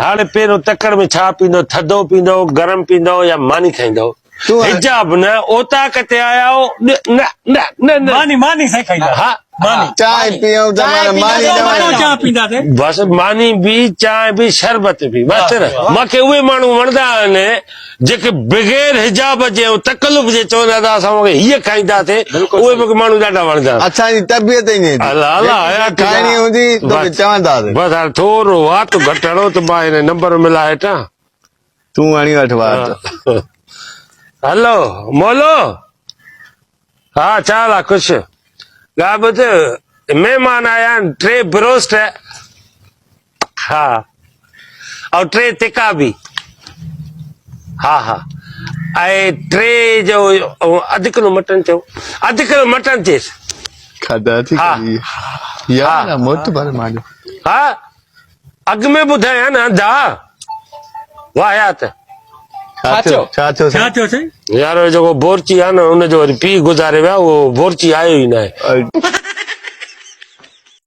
हाणे पहिरियों तकड़ में छा पींदो, थधो पींदो, गरम पींदो या मानी खाईंदो? हिजाब न ओता कते आया हो न न न न मानी मानी सही खाईंदा हाँ मानी चाय पियो त मानी चाह पींदा थे बस मानी भी चाय भी शरबत भी बस न मूंखे उहे माण्हू वणंदा आहिनि जेके बग़ैर हिजाब जे तकल्लुफ़ जे चवंदा था असां हीअ खाईंदासीं उहे मूंखे माण्हू ॾाढा वणंदा आहिनि असांजी तबियत ई न अला अला हयात खाइणी हूंदी तोखे चवंदासीं बस हाणे थोरो वात घटणो त मां हिन नंबर मिला हेठां तूं हणी वठ वात हेलो मोलो हाँ चाल आहे कुछ ॻा ॿुध महिमान आया आहिनि 3 ब्रोस्ट हा ऐं 3 तिका बि हा हा ऐं 3 जो अधु किलो मटन चओ अधु किलो मटन चएसि खाधा थी हा यार मोट पर मांजो हा अॻु में ॿुधायां न अंधा वाह हयात छा थियो साईं यार जेको बोरची आहे न हुनजो वरी पीउ गुज़ारे विया उहो बोरची आयो ई न आहे